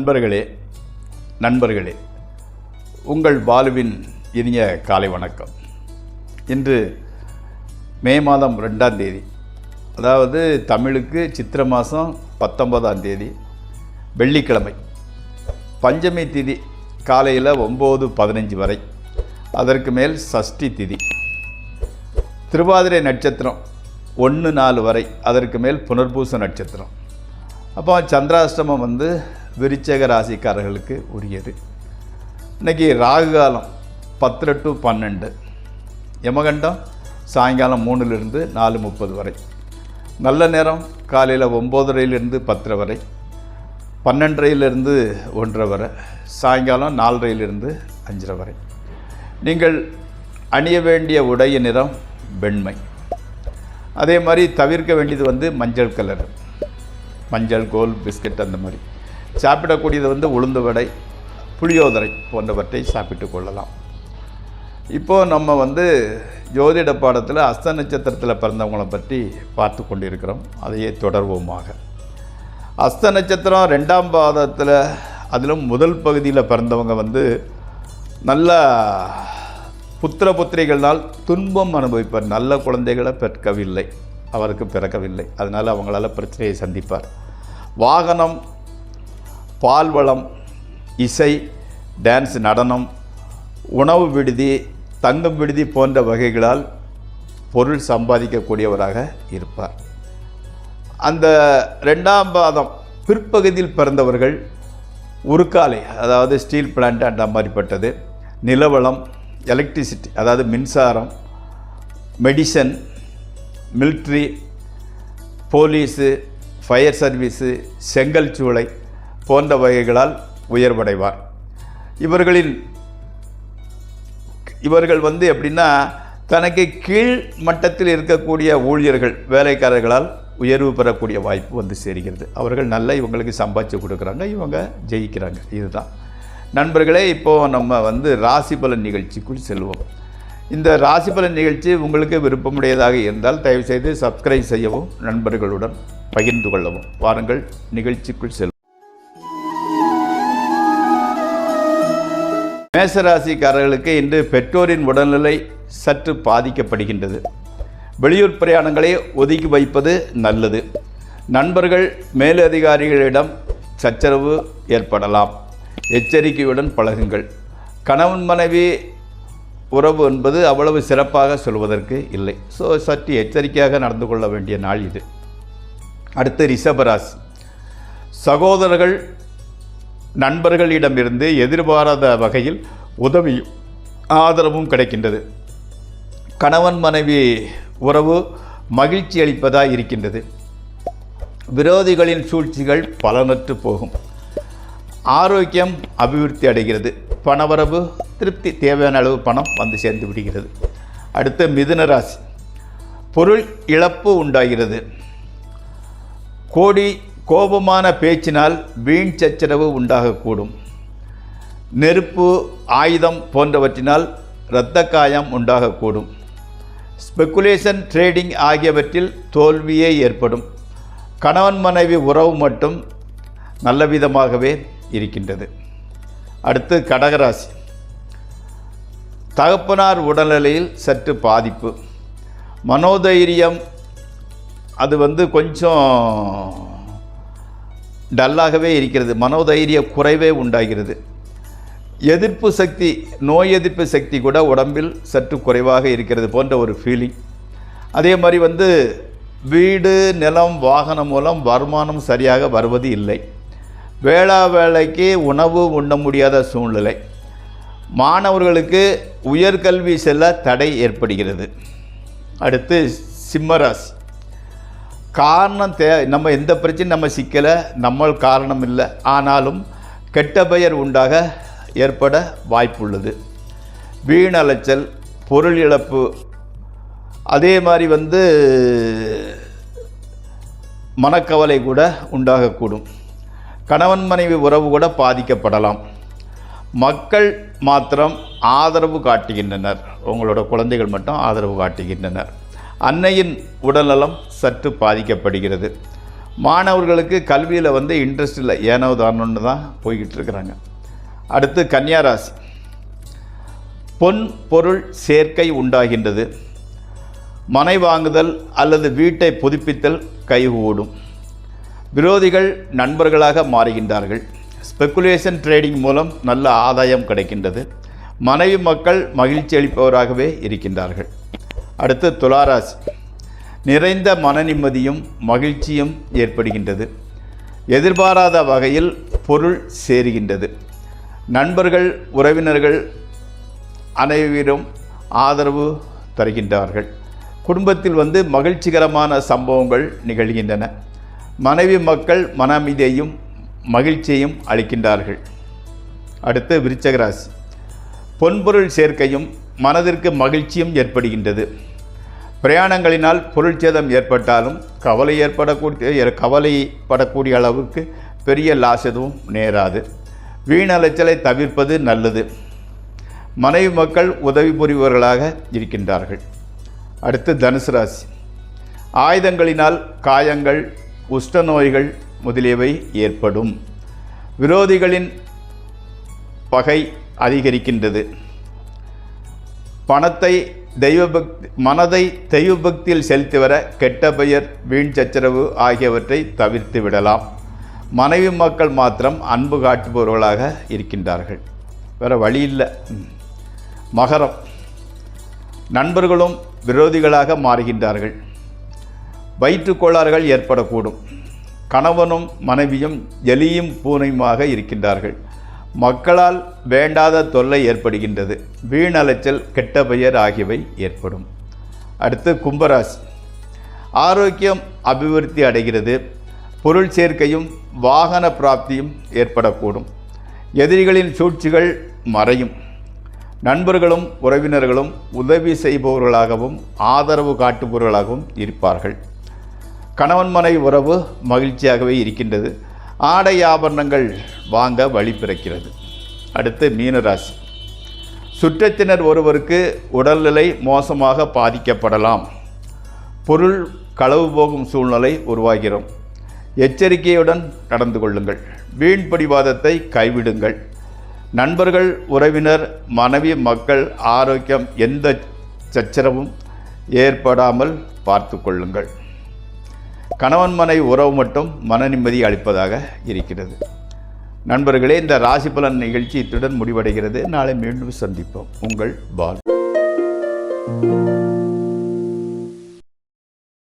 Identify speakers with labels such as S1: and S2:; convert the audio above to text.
S1: நண்பர்களே உங்கள் வாழ்வின் இனிய காலை வணக்கம். இன்று மே மாதம் 2ஆம் தேதி, அதாவது தமிழுக்கு சித்திரை மாதம் 19ஆம் தேதி வெள்ளிக்கிழமை, பஞ்சமி திதி காலையில் 9:15 வரை, அதற்கு மேல் சஷ்டி திதி, திருவாதிரை நட்சத்திரம் 1-4 வரை, அதற்கு மேல் புனர்பூச நட்சத்திரம். அப்போ சந்திராஷ்டமம் விருச்சிக ராசிக்காரர்களுக்கு உரியது. இன்றைக்கி ராகு காலம் 10 to 12, யமகண்டம் சாயங்காலம் 3லிருந்து 4:30 வரை, நல்ல நேரம் காலையில் 9:30லிருந்து 10 வரை, 12:30லிருந்து 1 வரை, சாயங்காலம் 4:30லிருந்து 5 வரை. நீங்கள் அணிய வேண்டிய உடைய நிறம் வெண்மை. அதே மாதிரி தவிர்க்க வேண்டியது மஞ்சள் கலர், மஞ்சள், கோல், பிஸ்கட் அந்த மாதிரி. சாப்பிடக்கூடியது உளுந்து வடை, புளியோதரை போன்றவற்றை சாப்பிட்டு கொள்ளலாம். இப்போது நம்ம ஜோதிட பாடத்தில் அஸ்த நட்சத்திரத்தில் பிறந்தவங்களை பற்றி பார்த்து கொண்டிருக்கிறோம். அதையே தொடர்வோமாக. அஸ்த நட்சத்திரம் 2ஆம் பாதத்தில், அதிலும் முதல் பகுதியில் பிறந்தவங்க நல்ல புத்திர புத்திரிகளால் துன்பம் அனுபவிப்பார். நல்ல குழந்தைகளை அவருக்கு பிறக்கவில்லை. அதனால் அவங்களால பிரச்சனையை சந்திப்பார். வாகனம், பால்வளம், இசை, டான்ஸ், நடனம், உணவு விடுதி, தங்கும் விடுதி போன்ற வகைகளால் பொருள் சம்பாதிக்கக்கூடியவராக இருப்பார். அந்த 2ஆம் பாதம் பிற்பகுதியில் பிறந்தவர்கள் உருக்காலை, அதாவது ஸ்டீல் பிளான்ட் அந்த மாதிரிப்பட்டது, நிலவளம், எலக்ட்ரிசிட்டி அதாவது மின்சாரம், medicine, military, police, fire service, செங்கல் சூளை போன்ற வகைகளால் உயர்வடைவார். இவர்கள் எப்படின்னா, தனக்கு கீழ் மட்டத்தில் இருக்கக்கூடிய ஊழியர்கள், வேலைக்காரர்களால் உயர்வு பெறக்கூடிய வாய்ப்பு சேர்கிறது. அவர்கள் நல்லா இவங்களுக்கு சம்பாதிச்சு கொடுக்குறாங்க, இவங்க ஜெயிக்கிறாங்க. இதுதான் நண்பர்களே. இப்போது நம்ம ராசி பலன் நிகழ்ச்சிக்குள் செல்வோம். இந்த ராசி பலன் நிகழ்ச்சி உங்களுக்கு விருப்பமுடையதாக இருந்தால் தயவுசெய்து சப்ஸ்கிரைப் செய்யவும், நண்பர்களுடன் பகிர்ந்து கொள்ளவும். வாருங்கள் நிகழ்ச்சிக்குள் செல்வோம். மேசராசிக்காரர்களுக்கு இன்று பெற்றோரின் உடல்நிலை சற்று பாதிக்கப்படுகின்றது. வெளியூர் பிரயாணங்களை ஒதுக்கி வைப்பது நல்லது. நண்பர்கள், மேலதிகாரிகளிடம் சச்சரவு ஏற்படலாம். எச்சரிக்கையுடன் பழகுங்கள். கணவன் மனைவி உறவு என்பது அவ்வளவு சிறப்பாக சொல்வதற்கு இல்லை. சற்று எச்சரிக்கையாக நடந்து கொள்ள வேண்டிய நாள் இது. அடுத்து ரிஷபராசி. சகோதரர்கள், நண்பர்களிடமிருந்து எதிர்பாராத வகையில் உதவியும் ஆதரவும் கிடைக்கின்றது. கணவன் மனைவி உறவு மகிழ்ச்சி அளிப்பதாக இருக்கின்றது. விரோதிகளின் சூழ்ச்சிகள் பலனற்று போகும். ஆரோக்கியம் அபிவிருத்தி அடைகிறது. பணவரவு திருப்தி, தேவையான அளவு பணம் சேர்ந்து விடுகிறது. அடுத்து மிதுன ராசி. பொருள் இழப்பு உண்டாகிறது. கோபமான பேச்சினால் வீண் சச்சரவு உண்டாகக்கூடும். நெருப்பு, ஆயுதம் போன்றவற்றினால் இரத்த காயம் உண்டாகக்கூடும். ஸ்பெக்குலேஷன், ட்ரேடிங் ஆகியவற்றில் தோல்வியே ஏற்படும். கணவன் மனைவி உறவு மட்டும் நல்ல விதமாகவே இருக்கின்றது. அடுத்து கடகராசி. தகப்பனார் உடல்நிலையில் சற்று பாதிப்பு. மனோதைரியம் அது கொஞ்சம் டல்லாகவே இருக்கிறது. மனோதைரிய குறைவே உண்டாகிறது. எதிர்ப்பு சக்தி, நோய் எதிர்ப்பு சக்தி கூட உடம்பில் சற்று குறைவாக இருக்கிறது போன்ற ஒரு ஃபீலிங். அதே மாதிரி வீடு, நிலம், வாகனம் மூலம் வருமானம் சரியாக வருவது இல்லை. வேளைக்கு உணவு உண்ண முடியாத சூழ்நிலை. மாணவர்களுக்கு உயர்கல்வி செல்ல தடை ஏற்படுகிறது. அடுத்து சிம்மராசி. காரணம் நம்ம எந்த பிரச்சனையும் நம்ம சிக்கலை, நம்ம காரணம் இல்லை, ஆனாலும் கெட்ட பெயர் உண்டாக ஏற்பட வாய்ப்புள்ளது. வீண் அலைச்சல், பொருள் இழப்பு, அதே மாதிரி மனக்கவலை கூட உண்டாகக்கூடும். கணவன் மனைவி உறவு கூட பாதிக்கப்படலாம். மக்கள் மாத்திரம் ஆதரவு காட்டுகின்றனர். உங்களோட குழந்தைகள் மட்டும் ஆதரவு காட்டுகின்றனர். அன்னையின் உடல்நலம் சற்று பாதிக்கப்படுகிறது. மாணவர்களுக்கு கல்வியில் வந்து இன்ட்ரெஸ்ட் இல்லை, ஏனோ தானோன்னு தான் போய்கிட்டு இருக்கிறாங்க. அடுத்து கன்னியாராசி. பொன் பொருள் சேர்க்கை உண்டாகின்றது. மனை வாங்குதல் அல்லது வீட்டை புதுப்பித்தல் கைகூடும். விரோதிகள் நண்பர்களாக மாறுகின்றார்கள். ஸ்பெக்குலேஷன் ட்ரேடிங் மூலம் நல்ல ஆதாயம் கிடைக்கின்றது. மனைவி மக்கள் மகிழ்ச்சி அளிப்பவராகவே இருக்கின்றார்கள். அடுத்து துளாராசி. நிறைந்த மன நிம்மதியும் மகிழ்ச்சியும் ஏற்படுகின்றது. எதிர்பாராத வகையில் பொருள் சேருகின்றது. நண்பர்கள் உறவினர்கள் அனைவரும் ஆதரவு தருகின்றார்கள். குடும்பத்தில் வந்து மகிழ்ச்சிகரமான சம்பவங்கள் நிகழ்கின்றன. மனைவி மக்கள் மன அமைதியையும் மகிழ்ச்சியையும் அளிக்கின்றார்கள். அடுத்து விருச்சிக ராசி. பொன்பொருள் சேர்க்கையும் மனதிற்கு மகிழ்ச்சியும் ஏற்படுகின்றது. பிரயாணங்களினால் பொருள் சேதம் ஏற்பட்டாலும் கவலைப்படக்கூடிய அளவுக்கு பெரிய லாஸ் எதுவும் நேராது. வீணலைச்சலை தவிர்ப்பது நல்லது. மனைவி மக்கள் உதவி புரிபவர்களாக இருக்கின்றார்கள். அடுத்து தனுசு ராசி. ஆயுதங்களினால் காயங்கள், உஷ்ட நோய்கள் முதலியவை ஏற்படும். விரோதிகளின் பகை அதிகரிக்கின்றது. மனதை தெய்வபக்தியில் செலுத்தி வர கெட்ட பெயர், வீண் சச்சரவு ஆகியவற்றை தவிர்த்து விடலாம். மனைவி மக்கள் மாத்திரம் அன்பு காட்டுபவர்களாக இருக்கின்றார்கள், வேறு வழி இல்லை. மகரம். நண்பர்களும் விரோதிகளாக மாறுகின்றார்கள். வயிற்றுக்கோளாறுகள் ஏற்படக்கூடும். கணவனும் மனைவியும் எலியும் பூனையுமாக இருக்கின்றார்கள். மக்களால் வேண்டாத தொல்லை ஏற்படுகின்றது. வீணலைச்சல், கெட்ட பெயர் ஆகியவை ஏற்படும். அடுத்து கும்பராசி. ஆரோக்கியம் அபிவிருத்தி அடைகிறது. பொருள் சேர்க்கையும் வாகன பிராப்தியும் ஏற்படக்கூடும். எதிரிகளின் சூழ்ச்சிகள் மறையும். நண்பர்களும் உறவினர்களும் உதவி செய்பவர்களாகவும் ஆதரவு காட்டுபவர்களாகவும் இருப்பார்கள். கணவன் மனைவி உறவு மகிழ்ச்சியாகவே இருக்கின்றது. ஆடை ஆபரணங்கள் வாங்க வழி பிறக்கிறது. அடுத்து மீனராசி. சுற்றத்தினர் ஒருவருக்கு உடல்நிலை மோசமாக பாதிக்கப்படலாம். பொருள் களவு போகும் சூழ்நிலை உருவாகிறோம். எச்சரிக்கையுடன் நடந்து கொள்ளுங்கள். வீண் பிடிவாதத்தை கைவிடுங்கள். நண்பர்கள் உறவினர் மனைவி மக்கள் ஆரோக்கியம் எந்த சச்சரவும் ஏற்படாமல் பார்த்து கொள்ளுங்கள். கணவன் மனைவி உறவு மட்டும் மன நிம்மதி அளிப்பதாக இருக்கிறது. நண்பர்களே, இந்த ராசி பலன் நிகழ்ச்சி இத்துடன் முடிவடைகிறது. நாளை மீண்டும் சந்திப்போம். உங்கள் பால்.